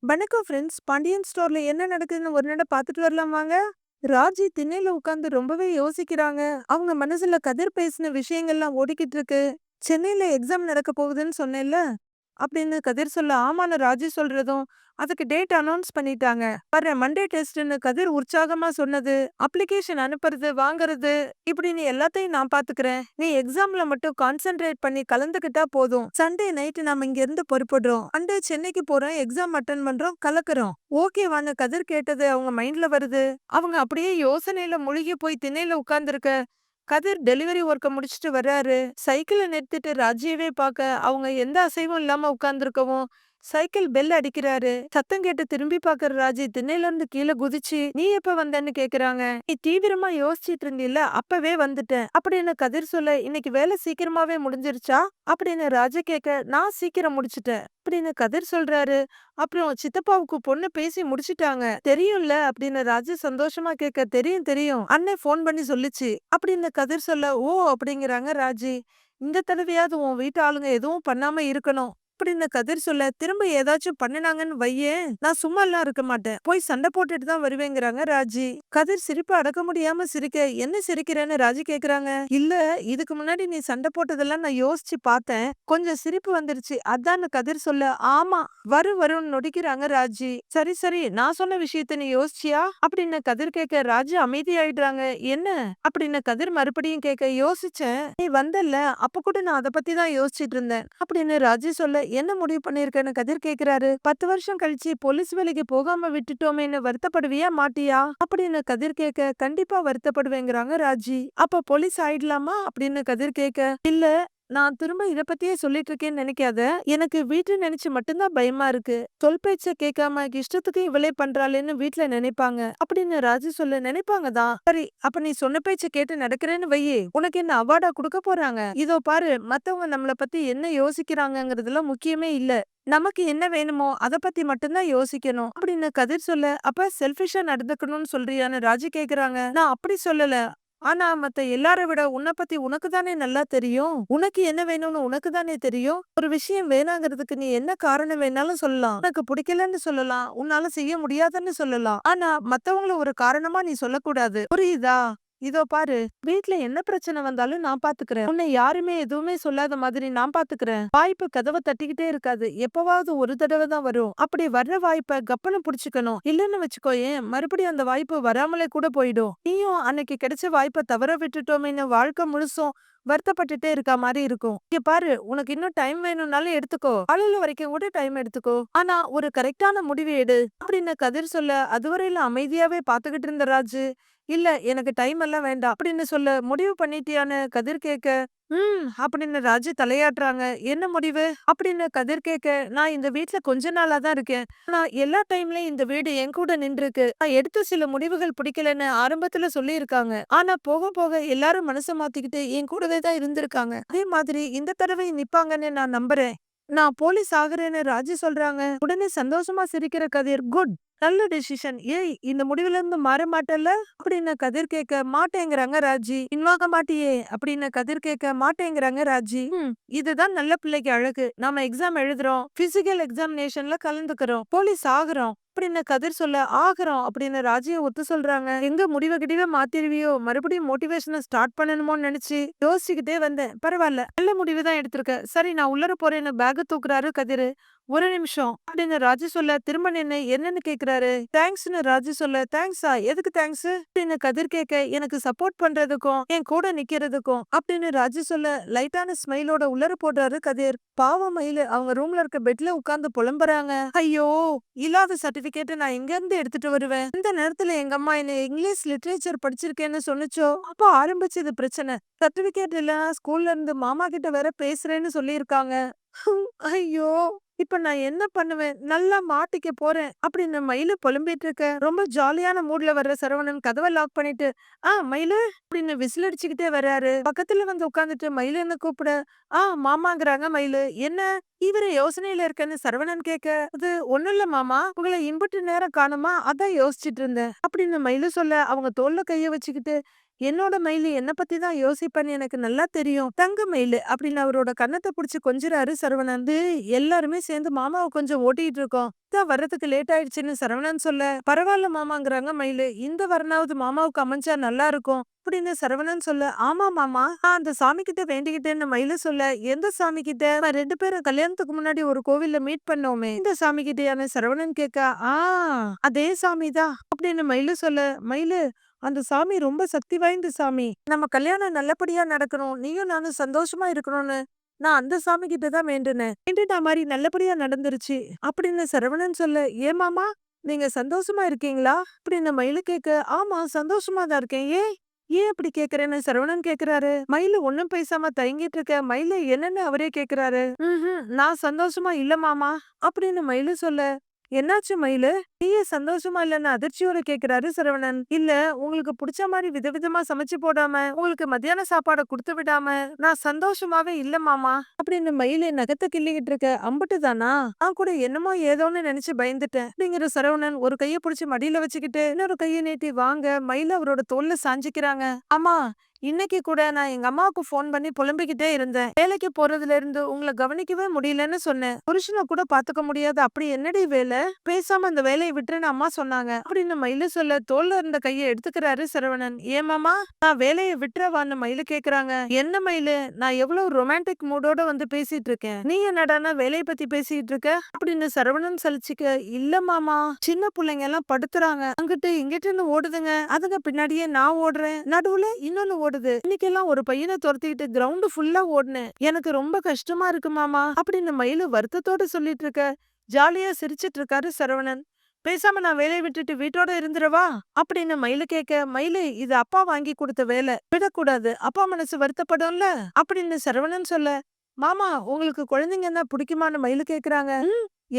வணக்கம் ஃப்ரெண்ட்ஸ். பாண்டியன் ஸ்டோர்ல என்ன நடக்குதுன்னு ஒரு நட பார்த்துட்டு வரலாம் வாங்க. ராஜி திண்ணையில உட்கார்ந்து ரொம்பவே யோசிக்கிறாங்க. அவங்க மனசுல கதிர் பேசின விஷயங்கள்லாம் ஓடிக்கிட்டு இருக்கு. சென்னையில எக்ஸாம் நடக்க போகுதுன்னு சொன்னேன்ல அப்படின்னு கதிர் சொல்ல, ஆமான்னு ராஜி சொல்றதும், அதுக்கு டேட் அனௌன்ஸ் பண்ணிட்டாங்க. வர்ற மண்டே டெஸ்ட்ன்னு கதிர் உற்சாகமா சொன்னது, அப்ளிகேஷன் அனுப்புறது, வாங்குறது இப்படின்னு எல்லாத்தையும் நான் பாத்துக்கிறேன். நீ எக்ஸாம்ல மட்டும் கான்சென்ட்ரேட் பண்ணி கலந்துக்கிட்டா போதும். சண்டே நைட் நாம இங்க இருந்து புறப்படுறோம். அண்டே சென்னைக்கு போறோம், எக்ஸாம் அட்டன் பண்றோம், கலக்குறோம். ஓகேவான்னு கதிர் கேட்டது அவங்க மைண்ட்ல வருது. அவங்க அப்படியே யோசனையில முழுகி போய் திண்ணையில உட்கார்ந்திருக்க கதிர் டெலிவரி ஒர்க்க முடிச்சுட்டு வர்றாரு. சைக்கிள நிறுத்திட்டு ராஜியவே பார்க்க, அவங்க எந்த அசைவும் இல்லாம உட்கார்ந்திருக்கவும், சைக்கிள் பெல் அடிக்கிறாரு. சத்தம் கேட்டு திரும்பி பார்க்குற ராஜி திண்ணையில இருந்து கீழ குதிச்சு, "நீ எப்ப வந்தன்னு?" கேக்குறாங்க. "நீ தீவிரமா யோசிச்சிட்டு இருந்தீல்ல, அப்பவே வந்துட்டேன்." அப்படின்னு கதிர் சொல்ல, "இன்னைக்கு வேலை சீக்கிரமாவே முடிஞ்சிருச்சா?" அப்படின்னு ராஜி கேட்க, "நான் சீக்கிரம் முடிச்சுட்டேன்." அப்படின்னு கதிர் சொல்றாரு. அப்புறம் சித்தப்பாவுக்கு பொண்ணு பேசி முடிச்சுட்டாங்க. தெரியும்ல அப்படின்னு ராஜு சந்தோஷமா கேட்க, தெரியும் தெரியும். அண்ணன் ஃபோன் பண்ணி சொல்லுச்சு. அப்படின்னு கதிர் சொல்ல, ஓ அப்படிங்கிறாங்க ராஜி. இந்த தடவையாவது உன் வீட்டு ஆளுங்க எதுவும் பண்ணாம இருக்கணும். அப்படின்னு கதிர் சொல்ல, திரும்ப ஏதாச்சும் பண்ணுனாங்கன்னு வையேன், நான் சும்மா எல்லாம் இருக்க மாட்டேன். போய் சண்டை போட்டுட்டு தான் வருவேங்கிறாங்க ராஜி. கதிர் சிரிப்பு அடக்க முடியாம சிரிக்க, என்ன சிரிக்கிறேன்னு ராஜி கேக்குறாங்க. இல்ல, இதுக்கு முன்னாடி நீ சண்டை போட்டதெல்லாம் நான் யோசிச்சு பார்த்தேன். கொஞ்சம் சிரிப்பு வந்துருச்சு. அதான்னு கதிர் சொல்ல, ஆமா வரும் வரும்னு நொடிக்கிறாங்க ராஜி. சரி சரி, நான் சொன்ன விஷயத்த நீ யோசிச்சியா அப்படின்னு கதிர் கேட்க, ராஜி அமைதியாயிடுறாங்க. என்ன அப்படின்னு கதிர் மறுபடியும் கேட்க, யோசிச்சேன். நீ வந்தல்ல, அப்ப கூட நான் அதை பத்தி தான் யோசிச்சிட்டு இருந்தேன் அப்படின்னு ராஜி சொல்ல, என்ன முடிவு பண்ணிருக்கேன்னு கதிர் கேக்குறாரு. 10 வருஷம் கழிச்சு போலீஸ் வேலைக்கு போகாம விட்டுட்டோமேன்னு வருத்தப்படுவியா மாட்டியா அப்படின்னு கதிர் கேட்க, கண்டிப்பா வருத்தப்படுவேங்கிறாங்க ராஜி. அப்ப போலீஸ் ஆயிடலாமா அப்படின்னு கதிர் கேட்க, இல்ல, நான் திரும்ப இத பத்தியே சொல்லிட்டு இருக்கேன்னு நினைக்காத. எனக்கு வீட்ட நினைச்சு மட்டும்தான் பயமா இருக்கு. சொல் பேச்ச கேட்காம இஷ்டத்துக்கு இவளே பண்றாளேன்னு வீட்ல நினைப்பாங்க அப்படின்னு ராஜு சொல்ல, நினைப்பாங்க தான். சரி, அப்ப நீ சொன்ன பேச்ச கேட்டு நடக்கிறேன்னு வையே, உனக்கு என்ன அவார்டா கொடுக்க போறாங்க? இதோ பாரு, மத்தவங்க நம்மள பத்தி என்ன யோசிக்கிறாங்கங்கிறதுலாம் முக்கியமே இல்ல. நமக்கு என்ன வேணுமோ அத பத்தி மட்டும்தான் யோசிக்கணும் அப்படின்னு கதிர் சொல்ல, அப்ப செல்ஃபிஷா நடந்துக்கணும்னு சொல்றியான்னு ராஜி கேக்குறாங்க. நான் அப்படி சொல்லல. ஆனா மத்த எல்லார விட உன்ன பத்தி உனக்கு தானே நல்லா தெரியும். உனக்கு என்ன வேணும்னு உனக்கு தானே தெரியும். ஒரு விஷயம் வேணாங்கிறதுக்கு நீ என்ன காரணம் வேணாலும் சொல்லலாம். உனக்கு பிடிக்கலன்னு சொல்லலாம். உன்னால செய்ய முடியாதுன்னு சொல்லலாம். ஆனா மத்தவங்கள ஒரு காரணமா நீ சொல்லக்கூடாது. புரியுதா? இதோ பாரு, வீட்ல என்ன பிரச்சனை வந்தாலும் நான் பாத்துக்கிறேன். உன்னை யாருமே எதுவுமே சொல்லாத மாதிரி நான் பாத்துக்கிறேன். வாய்ப்பு கதவை தட்டிக்கிட்டே இருக்காது. எப்பவாவது ஒரு தடவை தான் வரும். அப்படி வர்ற வாய்ப்பை கப்பன புடிச்சுக்கணும். இல்லன்னு வச்சுக்கோயேன், மறுபடியும் அந்த வாய்ப்பு வராமலே கூட போயிடும். நீயும் அன்னைக்கு கிடைச்ச வாய்ப்பை தவற விட்டுட்டோமேன்னு வாழ்க்கை முழுசும் வருத்தப்பட்டுட்டே இருக்க மாதிரி இருக்கும். இங்க பாரு, உனக்கு இன்னும் டைம் வேணும்னாலும் எடுத்துக்கோ. காலையில வரைக்கும் கூட டைம் எடுத்துக்கோ. ஆனா ஒரு கரெக்டான முடிவு எடு அப்படின்னு கதிர் சொல்ல, அதுவரையில அமைதியாவே பாத்துக்கிட்டு இருந்த ராஜு, இல்ல எனக்கு டைம் எல்லாம் வேண்டாம் அப்படின்னு சொல்ல, முடிவு பண்ணிட்டியான்னு கதிர் கேட்க, அப்படின்னு ராஜு தலையாட்டுறாங்க. என்ன முடிவு அப்படின்னு கதிர் கேட்க, நான் இந்த வீட்ல கொஞ்ச நாளா தான் இருக்கேன். ஆனா எல்லா டைம்லயும் இந்த வீடு என் கூட நின்றுருக்கு. நான் எடுத்த சில முடிவுகள் பிடிக்கலன்னு ஆரம்பத்துல சொல்லியிருக்காங்க. ஆனா போக போக எல்லாரும் மனச மாத்திக்கிட்டு என் கூடவே தான் இருந்திருக்காங்க. அதே மாதிரி இந்த தடவை நிப்பாங்கன்னு நான் நம்புறேன். நான் போலீஸ் ஆகுறேன்னு ராஜு சொல்றாங்க. உடனே சந்தோஷமா சிரிக்கிற கதிர், குட், நல்ல டெசிஷன். ஏய், இந்த முடிவுல இருந்து மாற மாட்டல்ல அப்படின்னு கதிர் கேட்க, மாட்டேங்கிறாங்க ராஜி. பின்வாங்க மாட்டியே அப்படின்னு கதிர் கேட்க, மாட்டேங்கிறாங்க ராஜி. இதுதான் நல்ல பிள்ளைக்கு அழகு. நாம எக்ஸாம் எழுதுறோம், பிசிக்கல் எக்ஸாமினேஷன்ல கலந்துக்கிறோம், போலீஸ் ஆகுறோம் அப்படின்னு கதிர் சொல்ல, ஆகுறோம் அப்படின்னு ராஜியை ஒத்து சொல்றாங்க. எங்க முடிவை கிடிவே மாத்திருவியோ, மறுபடியும் மோட்டிவேஷனை ஸ்டார்ட் பண்ணணுமோன்னு நினைச்சு யோசிச்சுக்கிட்டே வந்தேன். பரவாயில்ல, நல்ல முடிவு தான் எடுத்திருக்க. சரி, நான் உள்ளர போறேன்னு பேக தூக்குறாரு கதிர். ஒரு நிமிஷம் அப்படின்னு ராஜு சொல்ல, திரும்ப நின்னு என்னன்னு கேக்குறாரு. தேங்க்ஸ்னு ராஜு சொல்ல, தேங்க்ஸா, எதுக்கு தேங்க்ஸ் அப்படின்னு கதிர் கேட்க, எனக்கு சப்போர்ட் பண்றதுக்கும் என் கூட நிக்கிறதுக்கும் அப்படின்னு ராஜு சொல்ல, லைட்டான ஸ்மைலோட உள்ளர போடுறாரு கதிர். பாவம் மயிலு அவங்க ரூம்ல இருக்க பெட்ல உட்கார்ந்து புலம்புறாங்க. ஐயோ, இல்லாத சர்டிபிகேட் நான் எங்க இருந்து எடுத்துட்டு வருவேன்? இந்த நேரத்துல எங்க அம்மா என்ன இங்கிலீஷ் லிட்ரேச்சர் படிச்சிருக்கேன்னு சொன்னுச்சோ, அப்போ ஆரம்பிச்சது பிரச்சனை. சர்டிபிகேட் இல்ல, ஸ்கூல்ல இருந்து மாமா கிட்ட வேற பேசுறேன்னு சொல்லியிருக்காங்க. ஐயோ, இப்ப நான் என்ன பண்ணுவேன்? நல்லா மாட்டிக்க போறேன் அப்படின்னு மயிலு புலம்பிட்டு இருக்க, ரொம்ப ஜாலியான மூட்ல வர்ற சரவணன் கதவை லாக் பண்ணிட்டு, மயிலு அப்படின்னு விசில் அடிச்சுக்கிட்டே வர்றாரு. பக்கத்துல வந்து உட்காந்துட்டு மயிலுன்னு கூப்பிட, மாமாங்கிறாங்க மயிலு. என்ன இவரு யோசனையில இருக்கேன்னு சரவணன் கேட்க, அது ஒண்ணும் இல்ல மாமா, உங்களை இன்புட்டு நேரம் காணுமா, அதான் யோசிச்சுட்டு இருந்தேன் அப்படின்னு மயிலு சொல்ல, அவங்க தோல்ல கைய வச்சுக்கிட்டு, என்னோட மயிலு என்ன பத்தி தான் யோசிப்பேன்னு எனக்கு நல்லா தெரியும். தங்க மயிலு அப்படின்னு அவரோட கன்னத்த புடிச்சு கொஞ்சுறாரு சரவணன். எல்லாருமே சேர்ந்து மாமாவை கொஞ்சம் ஓட்டிட்டு இருக்கோம். தான் வர்றதுக்கு லேட் ஆயிடுச்சுன்னு சரவணன் சொல்ல, பரவாயில்ல மாமாங்கிறாங்க மயிலு. இந்த வரனாவது மாமாவுக்கு அமைஞ்சா நல்லா இருக்கும் அப்படின்னு சரவணன் சொல்ல, ஆமா மாமா நான் அந்த சாமி கிட்ட வேண்டிக்கிட்டேன்னு மயிலு சொல்ல, எந்த சாமி கிட்ட? நம்ம 2 பேரும் கல்யாணத்துக்கு முன்னாடி ஒரு கோவில்ல மீட் பண்ணோமே, இந்த சாமி கிட்டயான சரவணன் கேட்க, ஆ அதே சாமிதான் அப்படின்னு மயிலு சொல்ல, மயிலு அந்த சாமி ரொம்ப சக்தி வாய்ந்த சாமி. நம்ம கல்யாணம் நல்லபடியா நடக்கணும். நீயும் நானும் சந்தோஷமா இருக்கணும்னு நான் அந்த சாமி கிட்ட தான் வேண்டுனேன். வேண்டின மாதிரி நல்லபடியா நடந்துருச்சு அப்படின்னு சரவணன் சொல்ல, ஏன் மாமா நீங்க சந்தோஷமா இருக்கீங்களா அப்படின்னு மயிலு கேட்க, ஆமா சந்தோஷமா தான் இருக்கேன். ஏன் ஏன் அப்படி கேக்குறேன்னு சரவணன் கேக்குறாரு. மயிலு ஒண்ணும் பேசாம தயங்கிட்டு இருக்க. மயிலு என்னன்னு அவரே கேக்குறாரு. நான் சந்தோஷமா இல்ல மாமா அப்படின்னு மயிலு சொல்ல, என்னாச்சு மயிலு நீயே சந்தோஷமா இல்லன்னு அதிர்ச்சியோட கேக்குறாரு சரவணன். இல்ல உங்களுக்கு பிடிச்ச மாதிரி விதவிதமா சமைச்சு போடாம உங்களுக்கு மத்தியான சாப்பாட குடுத்து விடாம நான் சந்தோஷமாவே இல்ல மாமா அப்படின்னு மயிலு நகத்தை கிள்ளிக்கிட்டு இருக்க. அம்புட்டு தானா நான் கூட என்னமோ ஏதோன்னு நினைச்சு பயந்துட்டேன் அப்படிங்கிற சரவணன் ஒரு கைய பிடிச்சு மடியில வச்சுக்கிட்டு இன்னொரு கையை நீட்டி வாங்க மயிலு அவரோட தோல்ல சாஞ்சிக்கிறாங்க. ஆமா இன்னைக்கு கூட நான் எங்க அம்மாவுக்கு ஃபோன் பண்ணி புலம்பிக்கிட்டே இருந்தேன். வேலைக்கு போறதுல இருந்து உங்களை கவனிக்கவே முடியலன்னு சொன்னேன். புருஷனை கூட பாத்துக்க முடியாது. அப்படி என்னடி வேலை? பேசாம அந்த வேலையை விட்டுருன்னு அம்மா சொன்னாங்க அப்படின்னு மயிலு சொல்ல, தோல்ல இருந்த கையை எடுத்துக்கிறாரு சரவணன். ஏன் மாமா நான் வேலையை விட்டுறவான்னு மயிலு கேக்குறாங்க. என்ன மயிலு நான் எவ்வளவு ரொமான்டிக் மூடோட வந்து பேசிட்டு இருக்கேன். நீ என்னடானா வேலையை பத்தி பேசிட்டு இருக்க அப்படின்னு சரவணன் சலிச்சுக்க. இல்ல மாமா சின்ன பிள்ளைங்க எல்லாம் படுத்துறாங்க. அங்கிட்டு இங்கிட்டுன்னு ஓடுதுங்க. அதுங்க பின்னாடியே நான் ஓடுறேன். நடுவுல இன்னொன்னு ஓடுது. இன்னைக்கெல்லாம் ஒரு பையனை துரத்திக்கிட்டு கிரவுண்ட் ஃபுல்லா ஓடுனேன். எனக்கு ரொம்ப கஷ்டமா இருக்கு மாமா அப்படின்னு மயிலு வருத்தத்தோட சொல்லிட்டு இருக்க. ஜாலியா சிரிச்சிட்டு இருக்காரு சரவணன். பேசாம நான் வேலையை விட்டுட்டு வீட்டோட இருந்துடவா அப்படின்னு மயிலு கேட்க, மயிலு இது அப்பா வாங்கி கொடுத்த வேலை விடக்கூடாது. அப்பா மனசு வருத்தப்படும்ல அப்படின்னு சரவணன் சொல்ல, மாமா உங்களுக்கு குழந்தைங்கன்னா பிடிக்குமான்னு மயிலு கேக்குறாங்க.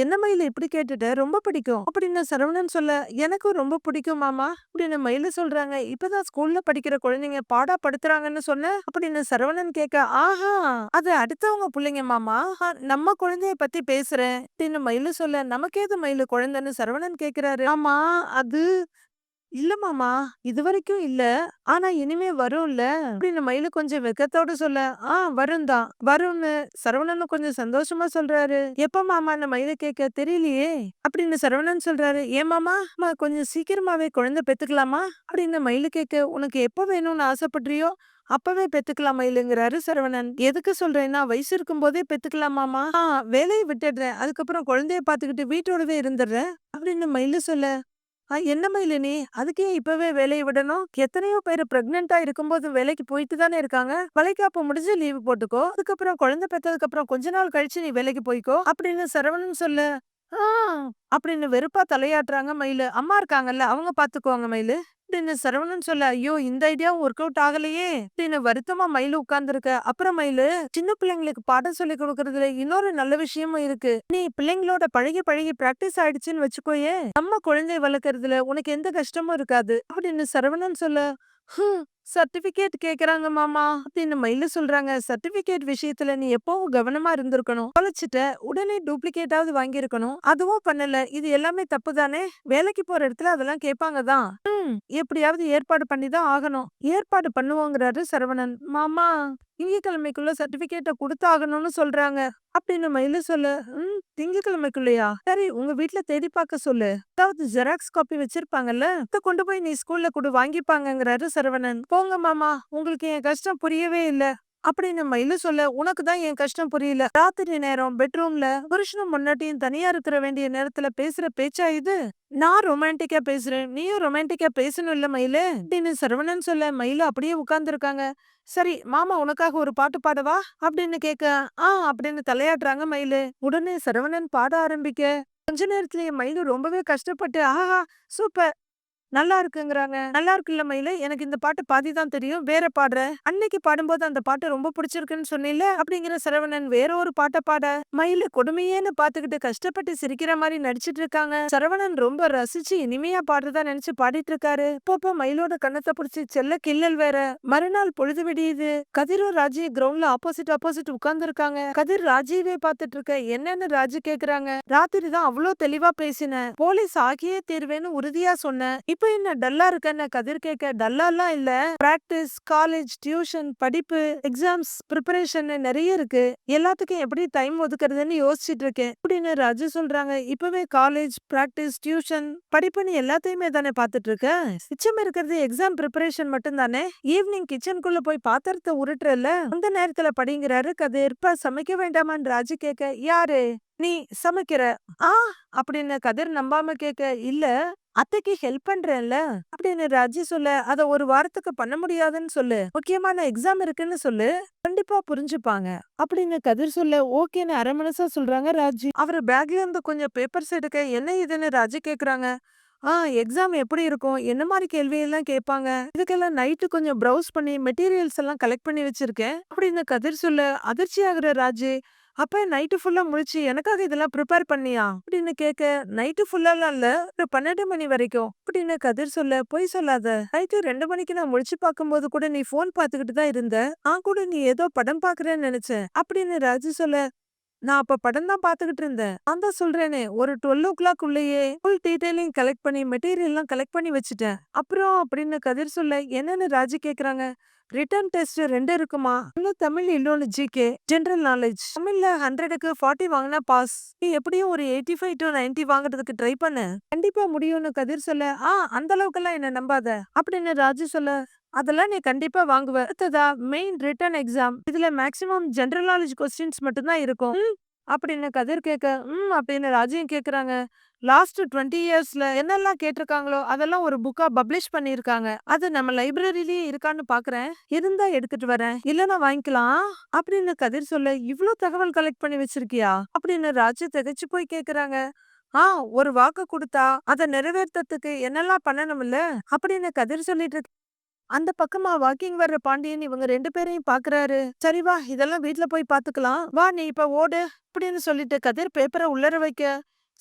என்ன மயிலு இப்படி கேட்டுட்ட? ரொம்ப பிடிக்கும் அப்படின்னு சரவணன் சொல்ல, எனக்கும் ரொம்ப பிடிக்கும் மாமா அப்படின்னு மயிலு சொல்றாங்க. இப்பதான் ஸ்கூல்ல படிக்கிற குழந்தைங்க பாடா படுத்துறாங்கன்னு சொன்ன அப்படின்னு சரவணன் கேட்க, ஆஹா அது அடுத்தவங்க பிள்ளைங்க மாமா நம்ம குழந்தைய பத்தி பேசுறேன் அப்படின்னு மயிலு சொல்ல, நமக்கேது மயிலு குழந்தைன்னு சரவணன் கேக்குறாரு. ஆமா அது இல்ல மாமா இதுவரைக்கும் இல்ல. ஆனா இனிமே வரும்ல அப்படின்னு மயிலு கொஞ்சம் வெக்கத்தோட சொல்ல, வரும் தான் வரும்னு சரவணனும் கொஞ்சம் சந்தோஷமா சொல்றாரு. எப்ப மாமான்னு மயிலு கேட்க, தெரியலையே அப்படின்னு சரவணன் சொல்றாரு. ஏன் மாமா கொஞ்சம் சீக்கிரமாவே குழந்தை பெத்துக்கலாமா அப்படின்னு மயிலு கேட்க, உனக்கு எப்ப வேணும்னு ஆசைப்படுறியோ அப்பவே பெத்துக்கலாம் மயிலுங்கிறாரு சரவணன். எதுக்கு சொல்றேன்னா வயசு இருக்கும் போதே பெத்துக்கலாமாமா. வேலையை விட்டுடுறேன். அதுக்கப்புறம் குழந்தைய பாத்துக்கிட்டு வீட்டோடவே இருந்துடுறேன் அப்படின்னு மயிலு சொல்ல, என்ன மயிலு நீ அதுக்கே இப்பவே வேலையை விடணும்? எத்தனையோ பேர் பிரெக்னெண்டா இருக்கும்போது வேலைக்கு போயிட்டு தானே இருக்காங்க. வளைகாப்பு முடிஞ்சு லீவு போட்டுக்கோ. அதுக்கப்புறம் குழந்தை பெற்றதுக்கு அப்புறம் கொஞ்ச நாள் கழிச்சு நீ வேலைக்கு போய்க்கோ அப்படின்னு சரவணன் சொல்ல, ஆ அப்படின்னு வெறுப்பா தலையாட்டுறாங்க மயிலு. அம்மா இருக்காங்கல்ல அவங்க பாத்துக்குவாங்க மயிலு அப்படின்னு சரவணன் சொல்ல, ஐயோ இந்த ஐடியாவும் ஒர்க் அவுட் ஆகலையே அப்படின்னு வருத்தமா மயிலு உட்கார்ந்துருக்க. அப்புறம் மயிலு சின்ன பிள்ளைங்களுக்கு பாடம் சொல்லி கொடுக்கறதுல இன்னொரு நல்ல விஷயமும் இருக்கு. நீ பிள்ளைங்களோட பழகி பழகி பிராக்டிஸ் ஆயிடுச்சுன்னு வச்சுக்கோயே, நம்ம குழந்தைய வளர்க்கறதுல உனக்கு எந்த கஷ்டமும் இருக்காது அப்படின்னு சரவணன் சொல்ல, சர்டிபிகேட் கேக்குறாங்க மாமா அப்படின்னு மயிலு சொல்றாங்க. சர்டிபிகேட் விஷயத்துல நீ எப்பவும் கவனமா இருந்திருக்கணும். தொலைச்சிட்ட உடனே டூப்ளிகேட்டாவது வாங்கியிருக்கணும். அதுவும் பண்ணல. இது எல்லாமே தப்பு தானே? வேலைக்கு போற இடத்துல அதெல்லாம் கேட்பாங்க தான். எப்படியாவது ஏற்பாடு பண்ணி தான் ஆகணும். ஏற்பாடு பண்ணுவோங்கிறாரு சரவணன். மாமா திங்கக்கிழமைக்குள்ள சர்டிபிகேட்ட கொடுத்தாகணும்னு சொல்றாங்க அப்படின்னு மயிலு சொல்ல, திங்கக்கிழமைக்குள்ளயா? சரி உங்க வீட்ல தேடி பார்க்க சொல்லு. அதாவது ஜெராக்ஸ் காப்பி வச்சிருப்பாங்கல்ல அத கொண்டு போய் நீ ஸ்கூல்ல கொடு வாங்கிப்பாங்கங்கிறாரு சரவணன். போங்க மாமா உங்களுக்கு என் கஷ்டம் புரியவே இல்ல அப்படின்னு மயிலு சொல்ல, உனக்கு தான் என் கஷ்டம் புரியல. ராத்திரி நேரம் பெட்ரூம்ல புருஷனும் முன்னாட்டியும் தனியா இருக்கிற வேண்டிய நேரத்துல பேசுற பேச்சா இது? நான் ரொமான்டிக்கா பேசுறேன் நீயும் ரொமான்டிக்கா பேசணும் இல்ல மயிலு அப்படின்னு சரவணன் சொல்ல, மயிலு அப்படியே உட்கார்ந்து இருக்காங்க. சரி மாமா உனக்காக ஒரு பாட்டு பாடவா அப்படின்னு கேட்க, அப்படின்னு தலையாட்டுறாங்க மயிலு. உடனே சரவணன் பாட ஆரம்பிக்க கொஞ்ச நேரத்திலேயே மயிலு ரொம்பவே கஷ்டப்பட்டு, ஆஹா சூப்பர் நல்லா இருக்குங்கிறாங்க. நல்லா இருக்குல்ல மயிலு எனக்கு இந்த பாட்டு பாதி தான் தெரியும் வேற பாடுற. அன்னைக்கு பாடும்போது அந்த பாட்டு ரொம்ப பிடிச்சிருக்குன்னு சொன்னில அப்படிங்கிற சரவணன் வேற ஒரு பாட்டை பாட மயிலு கொடுமையேன்னு பாத்துக்கிட்டு கஷ்டப்பட்டு சிரிக்கிற மாதிரி நடிச்சிட்டு இருக்காங்க. சரவணன் ரொம்ப ரசிச்சு இனிமையா பாடுறதா நினைச்சு பாடிட்டு இருக்காரு. அப்பப்போ மயிலோட கண்ணத்தை பிடிச்சி செல்ல கிள்ளல் வேற. மறுநாள் பொழுது விடியுது. கதிரும் ராஜி கிரவுண்ட்ல ஆப்போசிட் ஆப்போசிட் உட்கார்ந்து இருக்காங்க. கதிர் ராஜியவே பாத்துட்டு இருக்க. என்னன்னு ராஜி கேக்குறாங்க. ராத்திரி தான் அவ்வளோ தெளிவா பேசின. போலீஸ் ஆகியே தீர்வேன்னு உறுதியா சொன்ன. இப்ப என்ன டல்லா இருக்கன்னு கதிர் கேட்க, டல்லாலாம் இல்ல. பிராக்டிஸ், காலேஜ், டியூஷன், படிப்பு, எக்ஸாம்ஸ், பிரிப்பரேஷன் நெறைய இருக்கு. எல்லாத்துக்கும் எப்படி டைம் ஒதுக்குறதுன்னு யோசிச்சுட்டு இருக்கேன். அப்படின்னு ராஜு சொல்றாங்க. இப்பவே காலேஜ், பிராக்டிஸ், டியூஷன், படிப்புன்னு எல்லாத்தையுமே தானே பாத்துட்டு இருக்க. மிச்சம் இருக்கிறது எக்ஸாம் பிரிப்பரேஷன் மட்டும் தானே. ஈவினிங் கிச்சனுக்குள்ள போய் பாத்திரத்தை உருட்டுறல, அந்த நேரத்துல படிங்கிறாரு கதிர். இப்ப சமைக்க வேண்டாமான்னு ராஜு கேட்க, யாரு நீ சமைக்கிற? ஆ அப்படின்னு கதிர் நம்பாம கேட்க, இல்ல அத்தைக்கு ஹெல்ப் பண்றேன்ல அப்படின்னு ராஜி சொல்ல, அத ஒரு வாரத்துக்கு பண்ண முடியாதுன்னு சொல்லு, முக்கியமான எக்ஸாம் இருக்குன்னு சொல்லு, கண்டிப்பா புரிஞ்சுப்பாங்க அப்படின்னு கதிர் சொல்ல, ஓகேன்னு அரை மனசா சொல்றாங்க ராஜி. அவரு பேக்ல இருந்து கொஞ்சம் பேப்பர்ஸ் எடுக்க, என்ன இதுன்னு ராஜி கேக்குறாங்க. எக்ஸாம் எப்படி இருக்கும், என்ன மாதிரி கேள்வி எல்லாம் கேட்பாங்க, இதுக்கெல்லாம் நைட்டு கொஞ்சம் ப்ரௌஸ் பண்ணி மெட்டீரியல்ஸ் எல்லாம் கலெக்ட் பண்ணி வச்சிருக்கேன் அப்படின்னு கதிர் சொல்ல, அதிர்ச்சி ஆகுற ராஜி. அப்ப நைட்டு ஃபுல்லா முழிச்சு எனக்காக இதெல்லாம் ப்ரிப்பேர் பண்ணியா அப்படின்னு கேட்க, நைட்டு ஃபுல்லாலாம் இல்ல, ஒரு 12 மணி வரைக்கும் அப்படின்னு கதிர் சொல்ல, பொய் சொல்லாத, நைட்டு 2 மணிக்கு நான் முழிச்சு பார்க்கும்போது கூட நீ போன் பாத்துக்கிட்டு தான் இருந்த, நான் கூட நீ ஏதோ படம் பாக்குறேன்னு நினைச்சேன் அப்படின்னு ராஜு சொல்ல, நான் அப்ப படம் தான் பாத்துக்கிட்டு இருந்தேன். நான் தான் சொல்றேனே, ஒரு 12 உள்ளேயே ஃபுல் டீடைலிங் கலெக்ட் பண்ணி மெட்டீரியல் எல்லாம் கலெக்ட் பண்ணி வச்சுட்டேன். அப்புறம் அப்படின்னு கதிர் சொல்ல, என்னன்னு ராஜு கேக்குறாங்க. ரிட்டன் டெஸ்ட் 2 இருக்குமா, ஒன்னு தமிழ், இன்னொன்னு ஜிகே ஜெனரல் நாலேஜ். தமிழ்ல 100க்கு 40 வாங்கினா பாஸ். நீ எப்படியும் ஒரு 85 to 90 வாங்குறதுக்கு ட்ரை பண்ணு, கண்டிப்பா முடியும்னு கதிர் சொல்ல, அந்த அளவுக்கு என்ன நம்பாத அப்படின்னு ராஜு சொல்ல, அதெல்லாம் நீ கண்டிப்பா வாங்குவ. அடுத்ததா மெயின் ரிட்டன் எக்ஸாம், இதுல மேக்ஸிமம் ஜெனரல் நாலேஜ் கொஸ்டின்ஸ் மட்டும் தான் இருக்கும் அப்படின்னு கதிர் கேட்க, அப்படின்னு ராஜியும் கேக்குறாங்க. லாஸ்ட் 20 இயர்ஸ்ல என்னெல்லாம் கேட்டிருக்காங்களோ அதெல்லாம் ஒரு புக்கா பப்ளிஷ் பண்ணிருக்காங்க. அது நம்ம லைப்ரரியிலேயே இருக்கான்னு பாக்குறேன், இருந்தா எடுத்துட்டு வரேன், இல்லனா வாங்கிக்கலாம் அப்படின்னு கதிர் சொல்ல, இவ்ளோ தகவல் கலெக்ட் பண்ணி வச்சிருக்கியா அப்படின்னு ராஜு திகைச்சு போய் கேக்குறாங்க. ஒரு வாக்கு கொடுத்தா அதை நிறைவேற்றத்துக்கு என்னெல்லாம் பண்ணணும்ல அப்படின்னு கதிர் சொல்லிட்டு இருக்கு. அந்த பக்கமா வாக்கிங் வர்ற பாண்டியன் இவங்க 2 பேரையும் பாக்குறாரு. சரி வா, இதெல்லாம் வீட்ல போய் பாத்துக்கலாம், வா நீ இப்ப ஓடு அப்படின்னு சொல்லிட்டு கதிர் பேப்பரை உள்ளர வைக்க,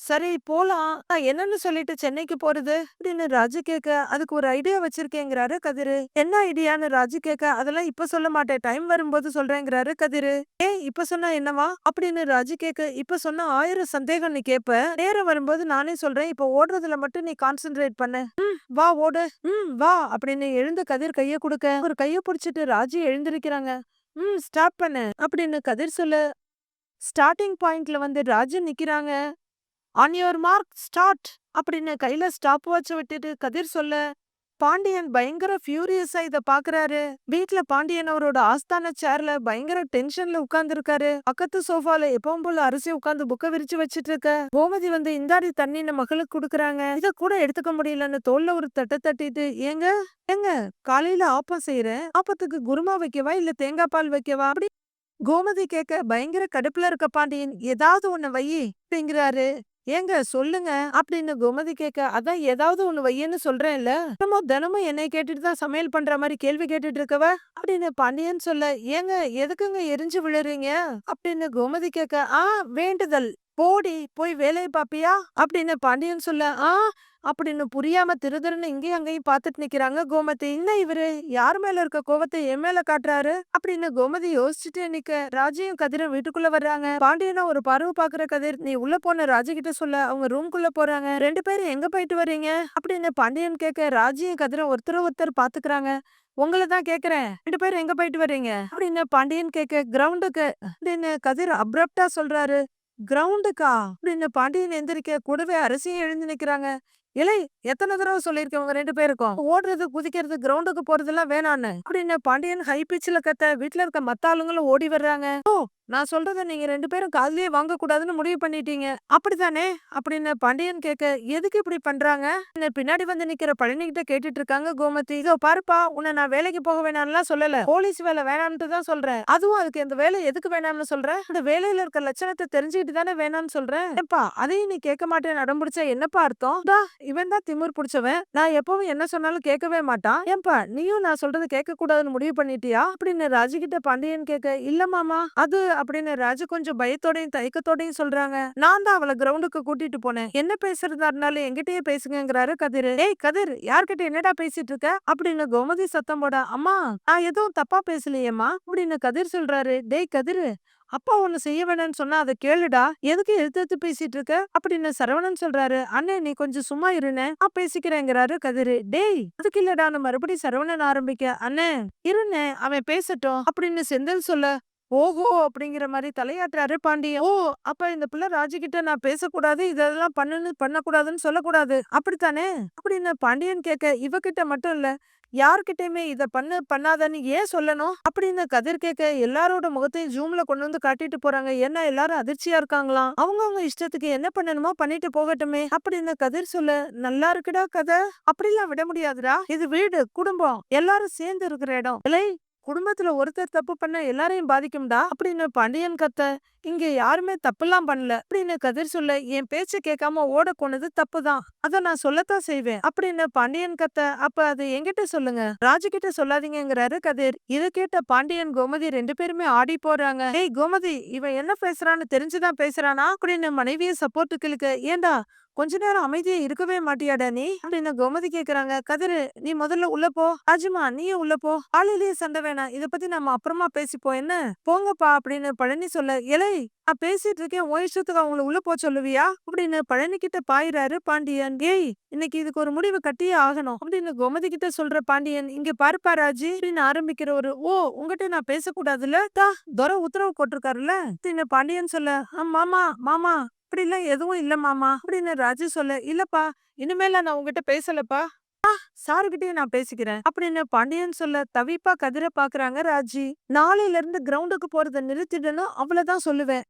சரி போலாம், என்னன்னு சொல்லிட்டு சென்னைக்கு போறது அப்படின்னு ராஜு கேட்க, அதுக்கு ஒரு ஐடியா வச்சிருக்கேங்கிறாரு கதிரு. என்ன ஐடியான்னு ராஜு கேட்க, அதெல்லாம் இப்ப சொல்ல மாட்டேன், டைம் வரும்போது சொல்றேங்கிறாரு கதிரு. இப்ப சொன்னா என்னவா அப்படின்னு ராஜு கேட்க, இப்ப சொன்னா 1000 சந்தேகம் நீ கேப்ப, நேரம் வரும்போது நானே சொல்றேன், இப்ப ஓடுறதுல மட்டும் நீ கான்சென்ட்ரேட் பண்ணு, வா ஓடு, வா அப்படின்னு எழுந்து கதிர் கைய கொடுக்க, ஒரு கைய புடிச்சிட்டு ராஜி எழுந்திருக்கிறாங்க. ஸ்டார்ட் பண்ணு அப்படின்னு கதிர் சொல்ல, ஸ்டார்டிங் பாயிண்ட்ல வந்து ராஜு நிக்கிறாங்க. ஆன் யுவர் மார்க் ஸ்டார்ட் அப்படின்னு கையில ஸ்டாப் வாட்ச் விட்டுட்டு கதிர் சொல்ல, பாண்டியன் பயங்கர ஃபியூரியஸா இத பாக்குறாரு. வீட்ல பாண்டியன் அவரோட ஆஸ்தான சேர்ல பயங்கர டென்ஷன்ல உட்கார்ந்து இருக்காரு. பக்கத்து சோஃபால எப்பவும் போல அரிசி உட்கார்ந்து புக்க விரிச்சு வச்சிட்டு இருக்க கோமதி வந்து இந்தாடி தண்ணின்னு மகளுக்கு குடுக்குறாங்க. இத கூட எடுத்துக்க முடியலன்னு தோல்ல ஒரு தட்ட தட்டிட்டு, ஏங்க ஏங்க காலையில ஆப்பம் செய்யறேன், ஆப்பத்துக்கு குருமா வைக்கவா இல்ல தேங்காய் பால் வைக்கவா அப்படி கோமதி கேட்க, பயங்கர கடுப்புல இருக்க பாண்டியன், ஏதாவது ஒண்ணு வையி அப்படிங்கிறாரு. ஏங்க சொல்லுங்க அப்படின்னு கோமதி கேட்க, அதான் ஏதாவது ஒண்ணு வையன்னு சொல்றேன்ல, தினமும் என்னை கேட்டுட்டு தான் சமையல் பண்ற மாதிரி கேள்வி கேட்டுட்டு இருக்கவ அப்படின்னு பாண்டியன் சொல்ல, ஏங்க எதுக்குங்க எரிஞ்சு விழுறீங்க அப்படின்னு கோமதி கேட்க, வேண்டுதல், போடி போய் வேலையை பாப்பியா அப்படின்னு பாண்டியன் சொல்ல, அப்படின்னு புரியாம திருதிருன்னு இங்கேயும் அங்கேயும் பாத்துட்டு நிக்கிறாங்க கோமதி. இன்னும் இவரு யார் மேல இருக்க கோவத்தை என் மேல காட்டுறாரு அப்படின்னு கோமதி யோசிச்சுட்டு நிக்க, ராஜியும் கதிரும் வீட்டுக்குள்ள வர்றாங்க. பாண்டியனா ஒரு பார்வை பாக்குற கதிர், நீ உள்ள போன ராஜி கிட்ட சொல்ல, அவங்க ரூம்குள்ள போறாங்க. 2 பேரும் எங்க போயிட்டு வர்றீங்க அப்படின்னு பாண்டியன் கேட்க, ராஜியும் கதிரும் ஒருத்தர் பாத்துக்கிறாங்க. உங்களை தான் கேக்குறேன், 2 பேரும் எங்க போயிட்டு வர்றீங்க அப்படின்னு பாண்டியன் கேட்க, கிரவுண்டுக்கு அப்படின்னு கதிர் அப்ரப்டா சொல்றாரு. கிரவுண்டுக்கா அப்படின்னு பாண்டியன் எந்திரிக்க, கூடவே அரசியும் எழுந்து நிக்கிறாங்க. இலை, எத்தனை தடவை சொல்லியிருக்கேன் உங்க 2 பேருக்கும், ஓடுறது குதிக்கிறது கிரவுண்டுக்கு போறதெல்லாம் வேணான்னு அப்படின்னு பாண்டியன் ஹை பிச்சில கத்த, வீட்டுல இருக்க மத்த ஆளுங்களும் ஓடி வர்றாங்க. நான் சொல்றத நீங்க 2 பேரும் காதுலயே வாங்க கூடாதுன்னு முடிவு பண்ணிட்டீங்க அப்படித்தானே அப்படின்னு பாண்டியன் கேட்க, எதுக்கு இப்படி பண்றாங்க பின்னாடி வந்து நிக்கிற பழனி கிட்ட கேட்டுட்டு இருக்காங்க கோமதி. இதோ பாருப்பா, உன்னை நான் வேலைக்கு போக வேணாம்லாம் சொல்லல, போலீஸ் வேலை வேணாம்னு தான் சொல்றேன். அதுவும் அதுக்கு இந்த வேலை எதுக்கு வேணாம்னு சொல்றேன், இந்த வேலையில இருக்க லட்சணத்தை தெரிஞ்சுக்கிட்டு தானே வேணாம்னு சொல்றேன். ஏப்பா அதையும் நீ கேட்க மாட்டேன்னு அடம்பிடிச்சா என்னப்பா அர்த்தம்? இவன் தான் திமிர் பிடிச்சவன், நான் எப்பவும் என்ன சொன்னாலும் கேட்கவே மாட்டான். ஏன்பா நீயும் நான் சொல்றது கேட்க கூடாதுன்னு முடிவு பண்ணிட்டியா அப்படின்னு ராஜு கிட்ட பாண்டியன் கேட்க, இல்ல மாமா அது அப்படின்னு ராஜு கொஞ்சம் பயத்தோடையும் தயக்கத்தோடையும் சொல்றாங்க. நான் தான் அவளை கிரவுண்டுக்கு கூட்டிட்டு போனேன், என்ன பேசுறதா இருந்தாலும் என்கிட்டயே பேசுங்கிறாரு கதிர். ஏய் கதிர், யார்கிட்ட என்னடா பேசிட்டு இருக்க அப்படின்னு கோமதி சத்தம் போட, அம்மா நான் எதுவும் தப்பா பேசலையேம்மா அப்படின்னு கதிர் சொல்றாரு. டேய் கதிர், அப்பா ஒண்ணு செய்ய வேணாம்னு சொன்னா அத கேளுடா. எதுக்கு எதிர்த்து எதிர்த்து பேசிட்டு இருக்க? அப்படின்னு சரவணன் சொல்றாரு. அண்ணே நீ கொஞ்சம் சும்மா இருண்ணே. நான் பேசிக்கிறேங்கிறாரு கதிரு. டேய் அதுக்கு இல்லடான்னு மறுபடியும் சரவணன் ஆரம்பிக்க. அண்ணே இருண்ணே அவன் பேசட்டும் அப்படின்னு செந்தில் சொல்ல, ஓஹோ! அப்படிங்கிற மாரி தலையாட்டுறாரு பாண்டியன். ஓ! அப்ப இந்த பிள்ளை ராஜி கிட்ட நான் பேசக்கூடாது, இதெல்லாம் பண்ணக்கூடாதுன்னு சொல்லக்கூடாது. அப்படித்தானே? அப்படின்னு பாண்டியன் கேட்க, இவகிட்ட மட்டும் இல்ல. யார்கிட்டயுமே இத பண்ணாதன்னு ஏன் சொல்லணும்? அப்படின்னு கதிர் கேட்க, எல்லாரோட முகத்தையும் ஜூம்ல கொண்டு வந்து காட்டிட்டு போறாங்க. ஏன்னா எல்லாரும் அதிர்ச்சியா இருக்காங்களாம். அவங்கவங்க இஷ்டத்துக்கு என்ன பண்ணணுமோ பண்ணிட்டு போகட்டுமே அப்படின்னு கதிர் சொல்ல, நல்லா இருக்குடா கதை. அப்படிலாம் விட முடியாதுடா. இது வீடு, குடும்பம், எல்லாரும் சேர்ந்து இருக்கிற இடம். இல்லை குடும்பத்துல ஒருத்தர் தப்பு பண்ண எல்லாரையும் பாதிக்கும்டா அப்படின்னு பாண்டியன் கத்த. இங்க யாருமே தப்புலாம் பண்ணல அப்படின்னு கதிர் சொல்ல, என் பேச்ச கேட்காம ஓட போனது தப்புதான், அத நான் சொல்லத்தான் செய்வேன் அப்படின்னு பாண்டியன் கத்த. அப்ப அது என்கிட்ட சொல்லுங்க, ராஜு கிட்ட சொல்லாதீங்கங்கிறாரு கதிர். இத கேட்ட பாண்டியன் கோமதி 2 பேருமே ஆடி போறாங்க. ஏய் கோமதி இவன் என்ன பேசுறான்னு தெரிஞ்சுதான் பேசுறானா அப்படின்னு மனைவிய சப்போர்ட்டுக்கு இழுக்க, ஏண்டா கொஞ்ச நேரம் அமைதியா இருக்கவே மாட்டியாடா நீ அப்படின்னு கோமதி கேக்குறாங்க. கதிரு நீ முதல்ல உள்ள போ. ராஜுமா நீயும் உள்ள போ. காலையிலேயே சண்டை வேணாம், இத பத்தி நம்ம அப்புறமா பேசிப்போம் என்ன. போங்கப்பா அப்படின்னு பழனி சொல்ல, எலை நான் பேசிட்டு இருக்கேன் உன் இஷ்டத்துக்கு அவங்கள உள்ள போ சொல்லுவியா அப்படின்னு பழனி கிட்ட பாயிறாரு பாண்டியன். ஏய் இன்னைக்கு இதுக்கு ஒரு முடிவு கட்டியே ஆகணும் அப்படின்னு கோமதி கிட்ட சொல்ற பாண்டியன், இங்க பாருப்பா ராஜி அப்படின்னு ஆரம்பிக்கிற ஒரு, ஓ உங்ககிட்ட நான் பேசக்கூடாதுல்ல தா துரை உத்தரவு போட்டிருக்காருல்ல அப்படின்னு பாண்டியன் சொல்ல, மாமா மாமா அப்படிலாம் எதுவும் இல்ல மாமா அப்படின்னு ராஜு சொல்ல, இல்லப்பா இனிமேல நான் உங்ககிட்ட பேசலப்பா, சாருகிட்டயும் நான் பேசிக்கிறேன் அப்படின்னு பாண்டியன் சொல்ல, தவிப்பா கதிர பாக்குறாங்க ராஜி. நாளையில இருந்து கிரவுண்டுக்கு போறதை நிறுத்திடணும் அவ்வளவுதான் சொல்லுவேன்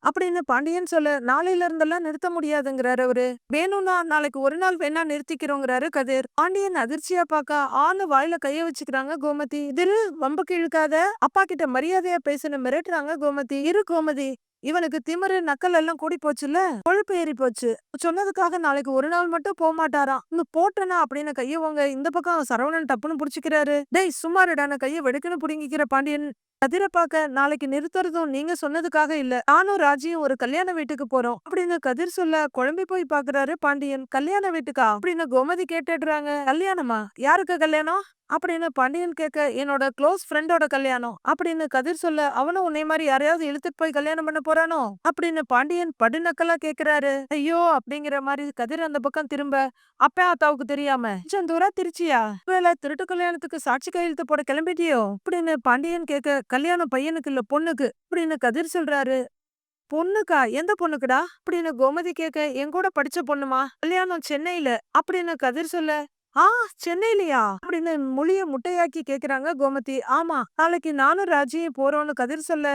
அப்படின்னு பாண்டியன் சொல்ல, நாளையில இருந்தெல்லாம் நிறுத்த முடியாதுங்கிறாரு அவரு. வேணும்னா நாளைக்கு ஒரு நாள் வேணா நிறுத்திக்கிறோங்கிறாரு கதிர். பாண்டியன் அதிர்ச்சியா பாக்க ஆன்னு வாயில கைய வச்சுக்கிறாங்க கோமதி. திரு வம்புக்கு இழுக்காத, அப்பா கிட்ட மரியாதையா பேசணும் மிரட்டுறாங்க கோமதி. இரு கோமதி, இவனுக்கு திமிரு நக்கல் எல்லாம் கூடி போச்சுல்ல, கொழுப்பு ஏறி போச்சு. சொன்னதுக்காக நாளைக்கு ஒரு நாள் மட்டும் போக மாட்டாராம். இன்னும் போட்டனா அப்படின்னு கையவங்க இந்த பக்கம் சரவணன் டப்புன்னு புடிச்சுக்கிறாரு. டேய் சும்மாருடான கைய வெடுக்குன்னு புடுங்கிக்கிற பாண்டியன். கதிர பாக்க, நாளைக்கு நிறுத்துறதும் நீங்க சொன்னதுக்காக இல்ல, நானும் ராஜியும் ஒரு கல்யாண வீட்டுக்கு போறோம் அப்படின்னு கதிர் சொல்ல, குழம்பி போய் பாக்குறாரு பாண்டியன். கல்யாண வீட்டுக்கா அப்படின்னு கோமதி கேட்டுடுறாங்க. கல்யாணமா? யாருக்கு கல்யாணம் அப்படின்னு பாண்டியன் கேட்க, என்னோட க்ளோஸ் ஃப்ரெண்டோட கல்யாணம் அப்படின்னு கதிர் சொல்ல, அவனும் உன்னை மாதிரி யாரையாவது இழுத்துட்டு போய் கல்யாணம் பண்ண போறானோ அப்படின்னு பாண்டியன் படுநக்கலா கேக்குறாரு. ஐயோ அப்படிங்கிற மாதிரி கதிர் அந்த பக்கம் திரும்ப, அப்பா அத்தாவுக்கு தெரியாம கொஞ்சம் தூரம் திருச்சியா வேலை திருட்டு கல்யாணத்துக்கு சாட்சி கையெழுத்து போட கிளம்பிட்டியோ அப்படின்னு பாண்டியன் கேட்க, கல்யாணம் பையனுக்கு இல்ல பொண்ணுக்கு அப்படின்னு கதிர் சொல்றாரு. பொண்ணுக்கா? எந்த பொண்ணுக்குடா அப்படின்னு கோமதி கேட்க, என் கூட படிச்ச பொண்ணுமா, கல்யாணம் சென்னையில அப்படின்னு கதிர் சொல்ல, ஆ சென்னையிலயா அப்படின்னு மொழிய முட்டையாக்கி கேக்குறாங்க கோமதி. ஆமா நாளைக்கு நானும் ராஜியும் போறோம்னு கதிர் சொல்ல,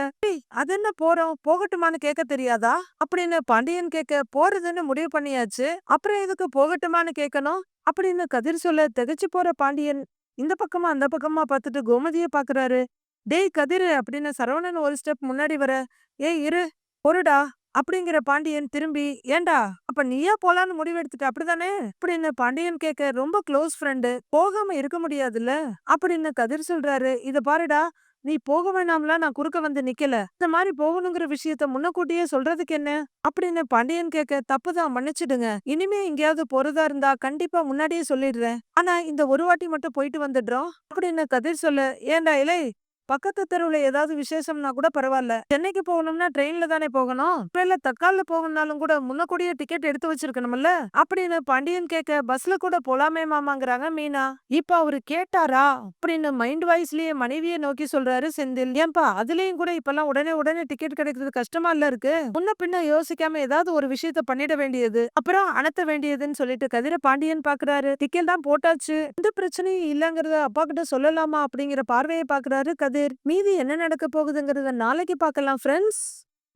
அது என்ன போறோம் போகட்டுமான்னு கேட்க தெரியாதா அப்படின்னு பாண்டியன் கேட்க, போறதுன்னு முடிவு பண்ணியாச்சு, அப்புறம் எதுக்கு போகட்டுமான்னு கேட்கணும் அப்படின்னு கதிர் சொல்ல, திகைச்சு போற பாண்டியன் இந்த பக்கமா அந்த பக்கமா பார்த்துட்டு கோமதிய பாக்குறாரு. டேய் கதிரு அப்படின்னு சரவணன் ஒரு ஸ்டெப் முன்னாடி வர, ஏய் இரு பொறுடா அப்படிங்கிற பாண்டியன் திரும்பி, ஏண்டா அப்ப நீயா போலான்னு முடிவெடுத்துட்ட அப்படிதானே அப்படின்னு பாண்டியன் கேட்க, ரொம்ப க்ளோஸ் ஃப்ரெண்டு போகாம இருக்க முடியாதுல்ல அப்படின்னு கதிர் சொல்றாரு. இத பாருடா, நீ போக வேணாம்லாம் நான் குறுக்க வந்து நிக்கல, இந்த மாதிரி போகணுங்கிற விஷயத்த முன்னக்கூட்டியே சொல்றதுக்கு என்ன அப்படின்னு பாண்டியன் கேட்க, தப்புதான் மன்னிச்சிடுங்க, இனிமே எங்கேயாவது போறதா இருந்தா கண்டிப்பா முன்னாடியே சொல்லிடுறேன், ஆனா இந்த ஒரு வாட்டி மட்டும் போயிட்டு வந்துடுறோம் அப்படின்னு கதிர் சொல்ல, ஏண்டா இலை பக்கத்து தெருவுல ஏதாவது விசேஷம்னா கூட பரவாயில்ல, சென்னைக்கு போகணும்னா ட்ரெயின்ல தானே போகணும், இல்ல தக்கால போகணும்னாலும் கூட முன்னக்கூடியே டிக்கெட் எடுத்து வச்சிருக்கணும்ல அப்படின்னு பாண்டியன் கேட்க, பஸ்ல கூட போலாமே மாமாங்கிறாங்க மீனா. இப்ப அவரு கேட்டாரா அப்படின்னு மைண்ட் வாய்ஸ்லயே மனைவியை நோக்கி சொல்றாரு செந்தில். ஏன்பா அதுலயும் கூட இப்பெல்லாம் உடனே உடனே டிக்கெட் கிடைக்கிறது கஷ்டமா இல்ல இருக்கு, முன்ன பின்ன யோசிக்காம ஏதாவது ஒரு விஷயத்த பண்ணிட வேண்டியது அப்புறம் அனத்த வேண்டியதுன்னு சொல்லிட்டு கதிர பாண்டியன் பாக்குறாரு. டிக்கெட் தான் போட்டாச்சு, எந்த பிரச்சனையும் இல்லங்கறத அப்பா கிட்ட சொல்லலாமா அப்படிங்கிற பார்வையை பாக்குறாரு கதிர். மீதி என்ன நடக்க போகுதுங்கிறத நாளைக்கு பார்க்கலாம் ஃப்ரெண்ட்ஸ்.